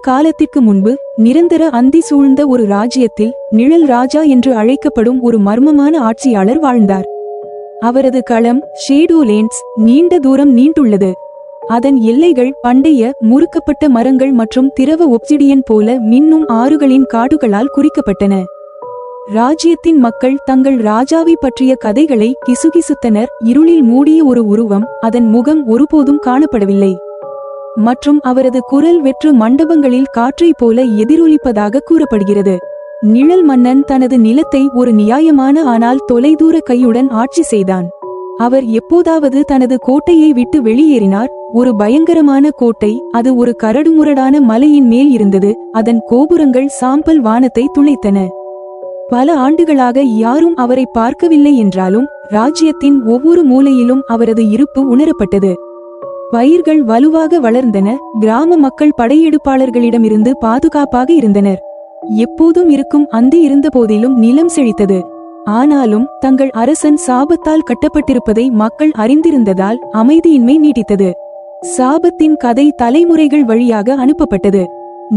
காலத்திற்கு முன்பு நிரந்தர அந்தி சூழ்ந்த ஒரு ராஜ்யத்தில் நிழல் ராஜா என்று அழைக்கப்படும் ஒரு மர்மமான ஆட்சியாளர் வாழ்ந்தார். அவரது களம் ஷேடோலேண்ட்ஸ் நீண்ட தூரம் நீண்டுள்ளது. அதன் எல்லைகள் பண்டைய முறுக்கப்பட்ட மரங்கள் மற்றும் திரவ ஒப்சிடியன் போல மின்னும் ஆறுகளின் காடுகளால் குறிக்கப்பட்டன. ராஜ்யத்தின் மக்கள் தங்கள் ராஜாவை பற்றிய கதைகளை கிசுகிசுத்தனர். இருளில் மூடிய ஒரு உருவம், அதன் முகம் ஒருபோதும் காணப்படவில்லை மற்றும் அவரது குரல் வெற்று மண்டபங்களில் காற்றை போல எதிரொலிப்பதாக கூறப்படுகிறது. நிழல் மன்னன் தனது நிலத்தை ஒரு நியாயமான ஆனால் தொலைதூர கையுடன் ஆட்சி செய்தான். அவர் எப்போதாவது தனது கோட்டையை விட்டு வெளியேறினார். ஒரு பயங்கரமான கோட்டை, அது ஒரு கரடுமுரடான மலையின் மேல் இருந்தது. அதன் கோபுரங்கள் சாம்பல் வானத்தை துளைத்தன. பல ஆண்டுகளாக யாரும் அவரை பார்க்கவில்லை என்றாலும் ராஜ்யத்தின் ஒவ்வொரு மூலையிலும் அவரது இருப்பு உணரப்பட்டது. பயிர்கள் வலுவாக வளர்ந்தன. கிராம மக்கள் படையெடுப்பாளர்களிடமிருந்து பாதுகாப்பாக இருந்தனர். எப்போதும் இருக்கும் அந்தி இருந்த போதிலும் நிலம் செழித்தது. ஆனாலும் தங்கள் அரசன் சாபத்தால் கட்டப்பட்டிருப்பதை மக்கள் அறிந்திருந்ததால் அமைதியின்மை நீடித்தது. சாபத்தின் கதை தலைமுறைகள் வழியாக அனுப்பப்பட்டது.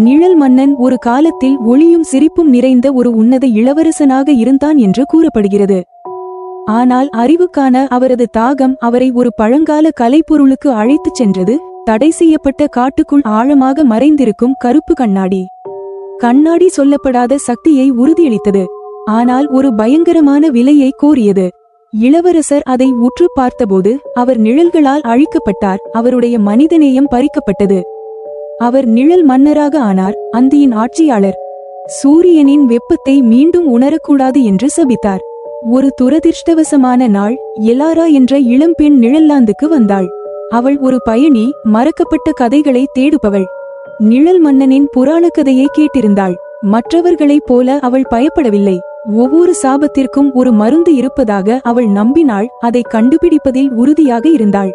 நிழல் மன்னன் ஒரு காலத்தில் ஒளியும் சிரிப்பும் நிறைந்த ஒரு உன்னத இளவரசனாக இருந்தான் என்று கூறப்படுகிறது. ஆனால் அறிவுக்கான அவரது தாகம் அவரை ஒரு பழங்கால கலைப்பொருளுக்கு அழைத்துச் சென்றது. தடை செய்யப்பட்ட காட்டுக்குள் ஆழமாக மறைந்திருக்கும் கருப்பு கண்ணாடி. கண்ணாடி சொல்லப்படாத சக்தியை உறுதியளித்தது, ஆனால் ஒரு பயங்கரமான விலையை கோரியது. இளவரசர் அதை உற்று பார்த்தபோது அவர் நிழல்களால் அழிக்கப்பட்டார். அவருடைய மனிதநேயம் பறிக்கப்பட்டது. அவர் நிழல் மன்னராக ஆனார், அந்தியின் ஆட்சியாளர். சூரியனின் வெப்பத்தை மீண்டும் உணரக்கூடாது என்று சபித்தார். ஒரு துரதிர்ஷ்டவசமான நாள், எலாரா என்ற இளம்பெண் நிழல்லாந்துக்கு வந்தாள். அவள் ஒரு பயணி, மறக்கப்பட்ட கதைகளை தேடுபவள். நிழல் மன்னனின் புராண கதையை கேட்டிருந்தாள். மற்றவர்களைப் போல அவள் பயப்படவில்லை. ஒவ்வொரு சாபத்திற்கும் ஒரு மருந்து இருப்பதாக அவள் நம்பினாள். அதை கண்டுபிடிப்பதில் உறுதியாக இருந்தாள்.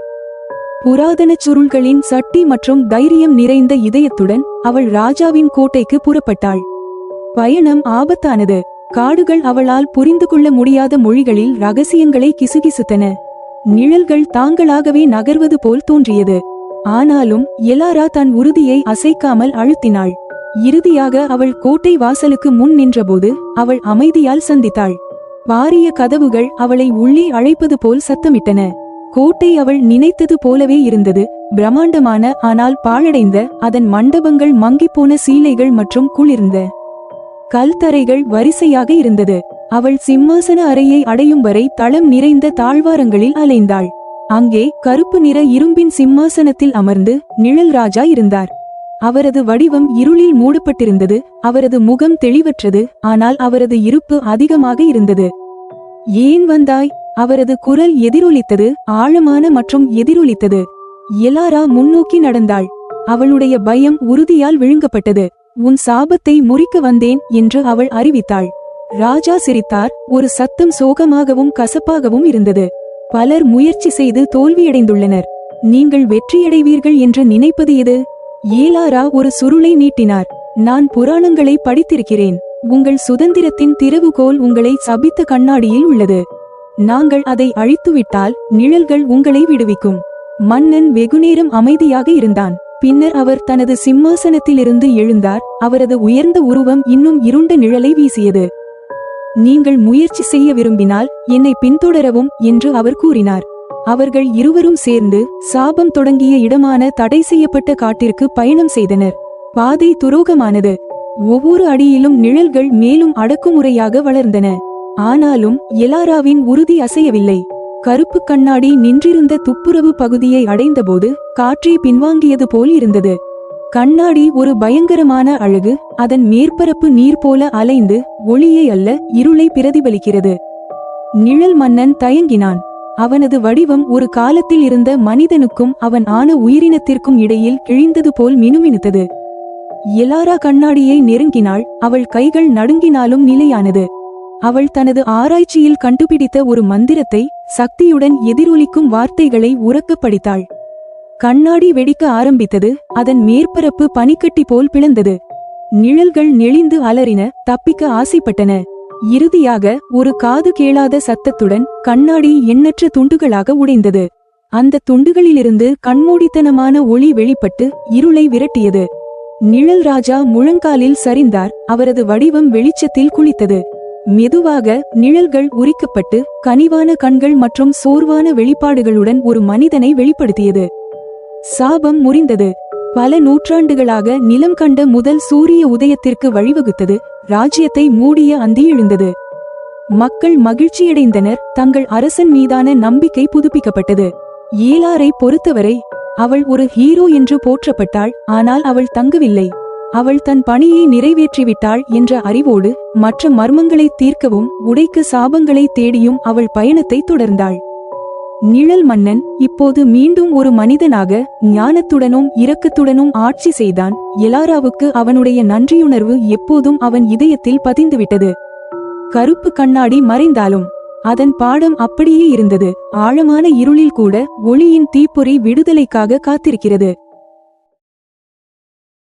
புராதன சுருள்களின் சட்டி மற்றும் தைரியம் நிறைந்த இதயத்துடன் அவள் ராஜாவின் கோட்டைக்கு புறப்பட்டாள். பயணம் ஆபத்தானது. காடுகள் அவளால் புரிந்து கொள்ள முடியாத மொழிகளில் ரகசியங்களை கிசுகிசுத்தன. நிழல்கள் தாங்களாகவே நகர்வது போல் தோன்றியது. ஆனாலும் எலாரா தன் உறுதியை அசைக்காமல் அழுத்தினாள். இறுதியாக அவள் கோட்டை வாசலுக்கு முன் நின்றபோது அவள் அமைதியால் சந்தித்தாள். பாரிய கதவுகள் அவளை உள்ளே அழைப்பது போல் சத்தமிட்டன. கோட்டை அவள் நினைத்தது போலவே இருந்தது. பிரம்மாண்டமான ஆனால் பாழடைந்த அதன் மண்டபங்கள், மங்கிப்போன சீலைகள் மற்றும் குளிர்ந்த கல்தரைகள் வரிசையாக இருந்தது. அவள் சிம்மாசன அறையை அடையும் வரை தளம் நிறைந்த தாழ்வாரங்களில் அலைந்தாள். அங்கே கருப்பு நிற இரும்பின் சிம்மாசனத்தில் அமர்ந்து நிழல் ராஜா இருந்தார். அவரது வடிவம் இருளில் மூடப்பட்டிருந்தது. அவரது முகம் தெளிவற்றது, ஆனால் அவரது இருப்பு அதிகமாக இருந்தது. ஏன் வந்தாய்? அவரது குரல் எதிரொலித்தது, ஆழமான மற்றும் எதிரொலித்தது. எலாரா முன்னோக்கி நடந்தாள். அவளுடைய பயம் உறுதியால் விழுங்கப்பட்டது. உன் சாபத்தை முறிக்க வந்தேன் என்று அவள் அறிவித்தாள். ராஜா சிரித்தார். ஒரு சத்தம் சோகமாகவும் கசப்பாகவும் இருந்தது. பலர் முயற்சி செய்து தோல்வியடைந்துள்ளனர். நீங்கள் வெற்றியடைவீர்கள் என்று நினைப்பது எது? ஏலாரா ஒரு சுருளை நீட்டினார். நான் புராணங்களை படித்திருக்கிறேன். உங்கள் சுதந்திரத்தின் திறவுகோல் உங்களை சபித்த கண்ணாடியில் உள்ளது. நாங்கள் அதை அழித்துவிட்டால் நிழல்கள் உங்களை விடுவிக்கும். மன்னன் வெகுநேரம் அமைதியாக இருந்தான். பின்னர் அவர் தனது சிம்மாசனத்திலிருந்து எழுந்தார். அவரது உயர்ந்த உருவம் இன்னும் இருண்ட நிழலை வீசியது. நீங்கள் முயற்சி செய்ய விரும்பினால் என்னை பின்தொடரவும் என்று அவர் கூறினார். அவர்கள் இருவரும் சேர்ந்து சாபம் தொடங்கிய இடமான தடை செய்யப்பட்ட காட்டிற்கு பயணம் செய்தனர். பாதை துரோகமானது. ஒவ்வொரு அடியிலும் நிழல்கள் மேலும் அடக்குமுறையாக வளர்ந்தன. ஆனாலும் எலாராவின் உறுதி அசையவில்லை. கருப்பு கண்ணாடி நின்றிருந்த துப்புரவு பகுதியை அடைந்தபோது காற்றே பின்வாங்கியது போல் இருந்தது. கண்ணாடி ஒரு பயங்கரமான அழகு. அதன் மேற்பரப்பு நீர் போல அலைந்து ஒளியை அல்ல, இருளை பிரதிபலிக்கிறது. நிழல் மன்னன் தயங்கினான். அவனது வடிவம் ஒரு காலத்தில் இருந்த மனிதனுக்கும் அவன் ஆன உயிரினத்திற்கும் இடையில் கிழிந்தது போல் மினுமினுத்தது. எலாரா கண்ணாடியை நெருங்கினாள். அவள் கைகள் நடுங்கினாலும் நிலையானது. அவள் தனது ஆராய்ச்சியில் கண்டுபிடித்த ஒரு மந்திரத்தை, சக்தியுடன் எதிரொலிக்கும் வார்த்தைகளை உரக்க படித்தாள். கண்ணாடி வெடிக்க ஆரம்பித்தது. அதன் மேற்பரப்பு பனிக்கட்டி போல் பிளந்தது. நிழல்கள் நெளிந்து அலறின, தப்பிக்க ஆசைப்பட்டன. இறுதியாக ஒரு காது கேளாத சத்தத்துடன் கண்ணாடி எண்ணற்ற துண்டுகளாக உடைந்தது. அந்த துண்டுகளிலிருந்து கண்மூடித்தனமான ஒளி வெளிப்பட்டு இருளை விரட்டியது. நிழல் ராஜா முழங்காலில் சரிந்தார். அவரது வடிவம் வெளிச்சத்தில் குளித்தது. மெதுவாக நிழல்கள் உரிக்கப்பட்டு கனிவான கண்கள் மற்றும் சோர்வான வெளிப்பாடுகளுடன் ஒரு மனிதனை வெளிப்படுத்தியது. சாபம் முறிந்தது. பல நூற்றாண்டுகளாக நிலம் கண்ட முதல் சூரிய உதயத்திற்கு வழிவகுத்தது. ராஜ்யத்தை மூடிய அந்தி எழுந்தது. மக்கள் மகிழ்ச்சியடைந்தனர். தங்கள் அரசன் மீதான நம்பிக்கை புதுப்பிக்கப்பட்டது. ஏலாரை பொறுத்தவரை அவள் ஒரு ஹீரோ என்று போற்றப்பட்டாள். ஆனால் அவள் தங்கவில்லை. அவள் தன் பணியை நிறைவேற்றிவிட்டாள் என்ற அறிவோடு மற்ற மர்மங்களை தீர்க்கவும் உடைக்க சாபங்களை தேடியும் அவள் பயணத்தை தொடர்ந்தாள். நிழல் மன்னன் இப்போது மீண்டும் ஒரு மனிதனாக ஞானத்துடனும் இரக்கத்துடனும் ஆட்சி செய்தான். எலாராவுக்கு அவனுடைய நன்றியுணர்வு எப்போதும் அவன் இதயத்தில் பதிந்துவிட்டது. கருப்பு கண்ணாடி மறைந்தாலும் அதன் பாடம் அப்படியே இருந்தது. ஆழமான இருளில் கூட ஒளியின் தீப்பொறி விடுதலைக்காக காத்திருக்கிறது.